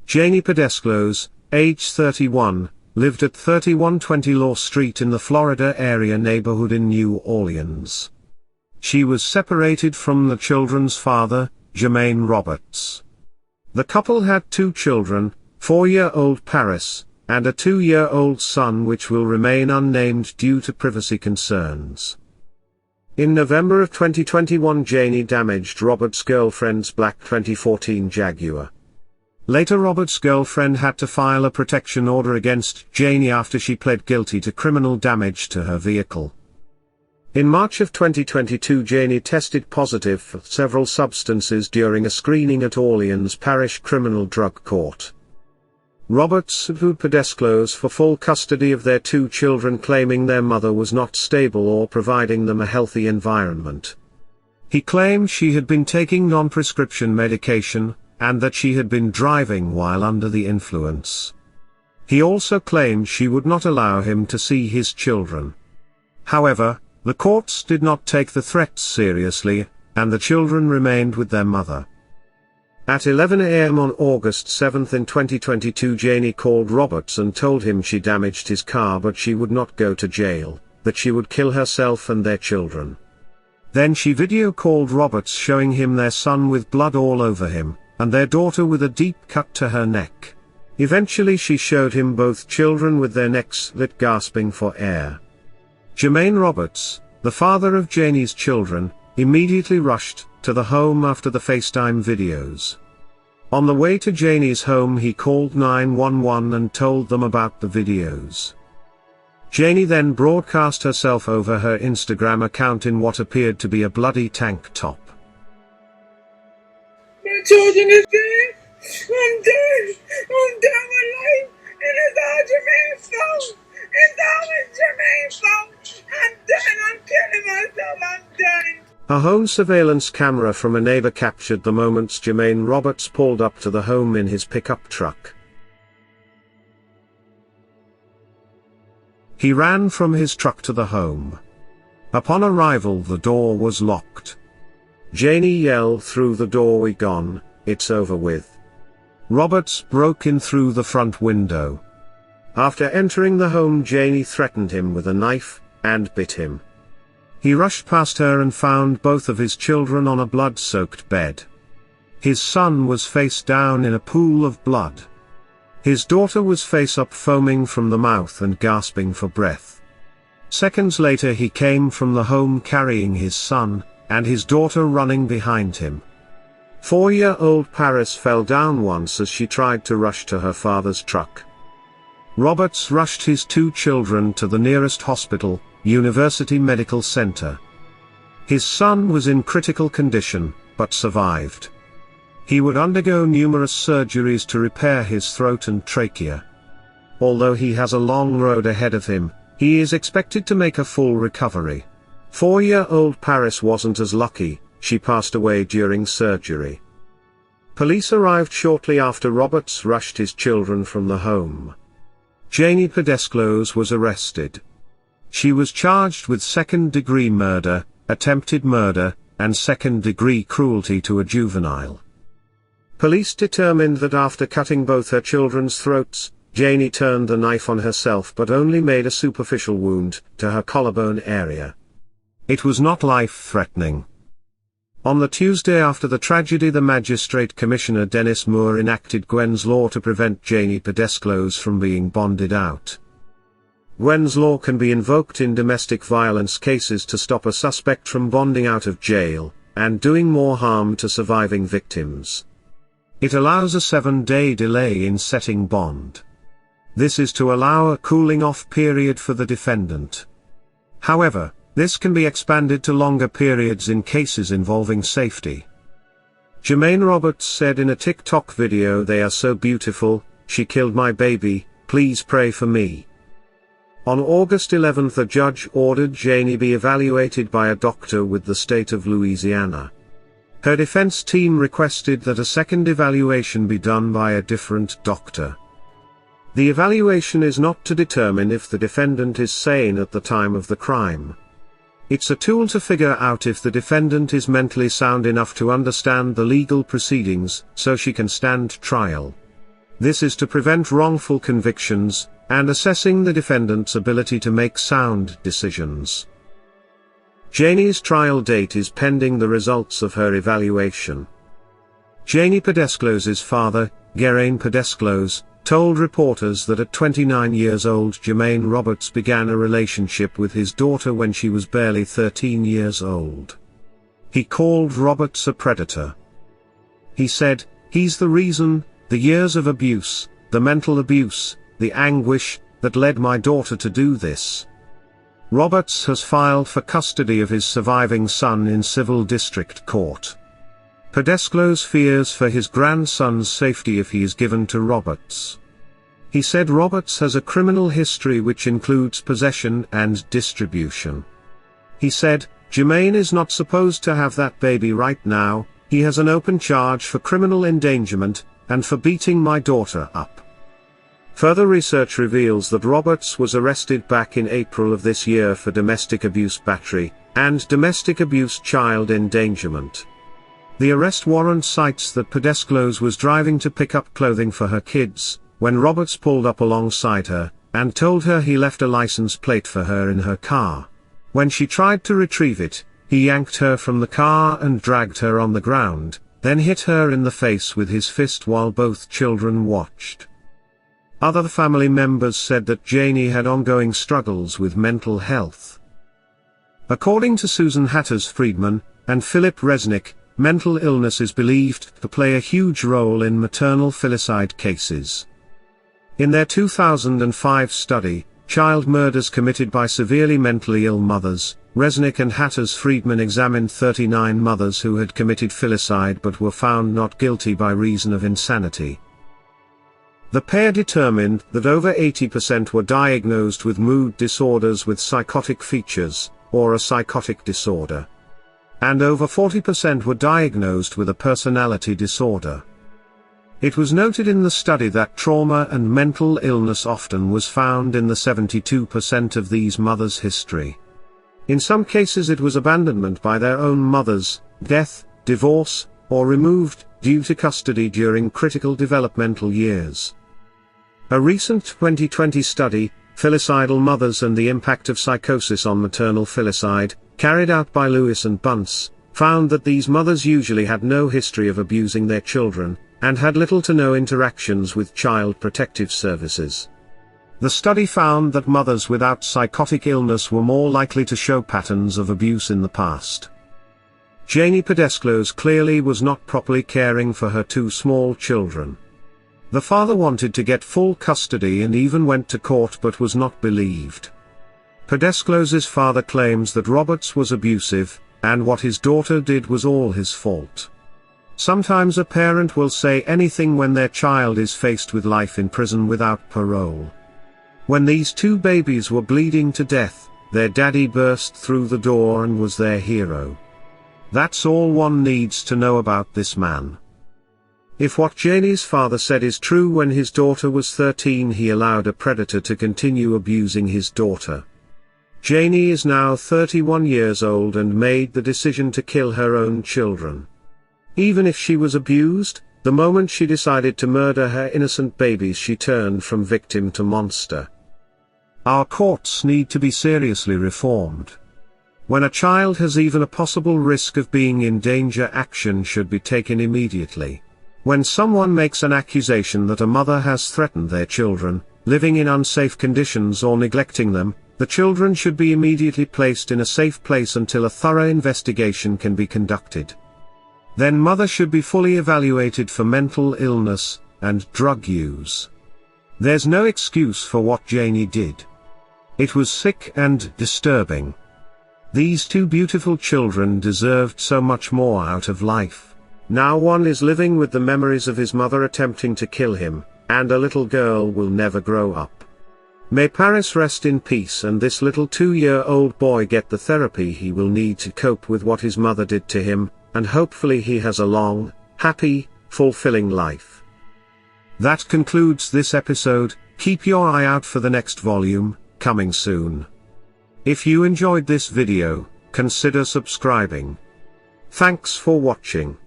Janee Pedescleaux, age 31, lived at 3120 Law Street in the Florida area neighborhood in New Orleans. She was separated from the children's father, Janie Roberts. The couple had 2 children, 4-year-old Paris, and a 2-year-old son which will remain unnamed due to privacy concerns. In November of 2021, Janee damaged Roberts' girlfriend's black 2014 Jaguar. Later, Roberts' girlfriend had to file a protection order against Janee after she pled guilty to criminal damage to her vehicle. In March of 2022, Janee tested positive for several substances during a screening at Orleans Parish Criminal Drug Court. Roberts sued Pedescleaux for full custody of their 2 children, claiming their mother was not stable or providing them a healthy environment. He claimed she had been taking non-prescription medication, and that she had been driving while under the influence. He also claimed she would not allow him to see his children. However, the courts did not take the threats seriously, and the children remained with their mother. At 11 a.m. on August 7 in 2022, Janee called Roberts and told him she damaged his car but she would not go to jail, that she would kill herself and their children. Then she video called Roberts showing him their son with blood all over him, and their daughter with a deep cut to her neck. Eventually she showed him both children with their necks slit gasping for air. Janie Roberts, the father of Janee's children, immediately rushed to the home after the FaceTime videos. On the way to Janee's home, he called 911 and told them about the videos. Janee then broadcast herself over her Instagram account in what appeared to be a bloody tank top. My children is dead. I'm done. I'm done with life. And it's all Jermaine's fault. It's always Jermaine's fault. I'm done. I'm killing myself. I'm done. A home surveillance camera from a neighbor captured the moments Janie Roberts pulled up to the home in his pickup truck. He ran from his truck to the home. Upon arrival, the door was locked. Janee yelled through the door, "We gone, it's over with." Roberts broke in through the front window. After entering the home, Janee threatened him with a knife, and bit him. He rushed past her and found both of his children on a blood-soaked bed. His son was face down in a pool of blood. His daughter was face up, foaming from the mouth and gasping for breath. Seconds later, he came from the home carrying his son, and his daughter running behind him. 4-year-old Paris fell down once as she tried to rush to her father's truck. Roberts rushed his 2 children to the nearest hospital, University Medical Center. His son was in critical condition, but survived. He would undergo numerous surgeries to repair his throat and trachea. Although he has a long road ahead of him, he is expected to make a full recovery. 4-year-old Paris wasn't as lucky. She passed away during surgery. Police arrived shortly after Roberts rushed his children from the home. Janee Pedescleaux was arrested. She was charged with second-degree murder, attempted murder, and second-degree cruelty to a juvenile. Police determined that after cutting both her children's throats, Janee turned the knife on herself but only made a superficial wound to her collarbone area. It was not life-threatening. On the Tuesday after the tragedy, the Magistrate Commissioner Dennis Moore enacted Gwens Law to prevent Janee Pedescleaux from being bonded out. Gwens Law can be invoked in domestic violence cases to stop a suspect from bonding out of jail, and doing more harm to surviving victims. It allows a 7-day delay in setting bond. This is to allow a cooling-off period for the defendant. However, this can be expanded to longer periods in cases involving safety. Janie Roberts said in a TikTok video, "They are so beautiful, she killed my baby, please pray for me." On August 11, a judge ordered Janee be evaluated by a doctor with the state of Louisiana. Her defense team requested that a second evaluation be done by a different doctor. The evaluation is not to determine if the defendant is sane at the time of the crime. It's a tool to figure out if the defendant is mentally sound enough to understand the legal proceedings, so she can stand trial. This is to prevent wrongful convictions, and assessing the defendant's ability to make sound decisions. Janie's trial date is pending the results of her evaluation. Janee Pedescleaux's father, Gwens Pedescleaux, told reporters that at 29 years old Janie Roberts began a relationship with his daughter when she was barely 13 years old. He called Roberts a predator. He said, "He's the reason, the years of abuse, the mental abuse, the anguish, that led my daughter to do this." Roberts has filed for custody of his surviving son in civil district court. Pedescleaux fears for his grandson's safety if he is given to Roberts. He said Roberts has a criminal history which includes possession and distribution. He said, "Jermaine is not supposed to have that baby right now. He has an open charge for criminal endangerment, and for beating my daughter up." Further research reveals that Roberts was arrested back in April of this year for domestic abuse battery, and domestic abuse child endangerment. The arrest warrant cites that Pedescleaux was driving to pick up clothing for her kids, when Roberts pulled up alongside her, and told her he left a license plate for her in her car. When she tried to retrieve it, he yanked her from the car and dragged her on the ground, then hit her in the face with his fist while both children watched. Other family members said that Janie had ongoing struggles with mental health. According to Susan Hatters-Friedman and Philip Resnick, mental illness is believed to play a huge role in maternal filicide cases. In their 2005 study, Child Murders Committed by Severely Mentally Ill Mothers, Resnick and Hatters-Friedman examined 39 mothers who had committed filicide but were found not guilty by reason of insanity. The pair determined that over 80% were diagnosed with mood disorders with psychotic features, or a psychotic disorder. And over 40% were diagnosed with a personality disorder. It was noted in the study that trauma and mental illness often was found in the 72% of these mothers' history. In some cases it was abandonment by their own mothers, death, divorce, or removed due to custody during critical developmental years. A recent 2020 study, Filicidal Mothers and the Impact of Psychosis on Maternal Filicide, carried out by Lewis and Bunce, found that these mothers usually had no history of abusing their children, and had little to no interactions with child protective services. The study found that mothers without psychotic illness were more likely to show patterns of abuse in the past. Janee Pedescleaux clearly was not properly caring for her two small children. The father wanted to get full custody and even went to court but was not believed. Pedescleaux's father claims that Roberts was abusive, and what his daughter did was all his fault. Sometimes a parent will say anything when their child is faced with life in prison without parole. When these two babies were bleeding to death, their daddy burst through the door and was their hero. That's all one needs to know about this man. If what Janie's father said is true, when his daughter was 13 he allowed a predator to continue abusing his daughter. Janie is now 31 years old and made the decision to kill her own children. Even if she was abused, the moment she decided to murder her innocent babies she turned from victim to monster. Our courts need to be seriously reformed. When a child has even a possible risk of being in danger, action should be taken immediately. When someone makes an accusation that a mother has threatened their children, living in unsafe conditions or neglecting them, the children should be immediately placed in a safe place until a thorough investigation can be conducted. Then mother should be fully evaluated for mental illness and drug use. There's no excuse for what Janie did. It was sick and disturbing. These two beautiful children deserved so much more out of life. Now one is living with the memories of his mother attempting to kill him, and a little girl will never grow up. May Paris rest in peace and this little 2-year-old boy get the therapy he will need to cope with what his mother did to him, and hopefully he has a long, happy, fulfilling life. That concludes this episode. Keep your eye out for the next volume, coming soon. If you enjoyed this video, consider subscribing. Thanks for watching.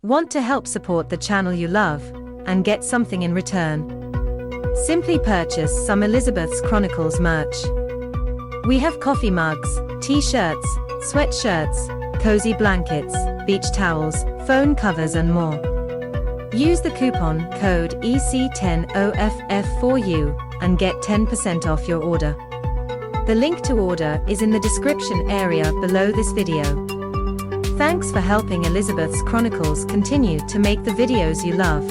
Want to help support the channel you love, and get something in return? Simply purchase some Elizabeth's Chronicles merch. We have coffee mugs, t-shirts, sweatshirts, cozy blankets, beach towels, phone covers and more. Use the coupon code EC10OFF4U and get 10% off your order. The link to order is in the description area below this video. Thanks for helping Elizabeth's Chronicles continue to make the videos you love.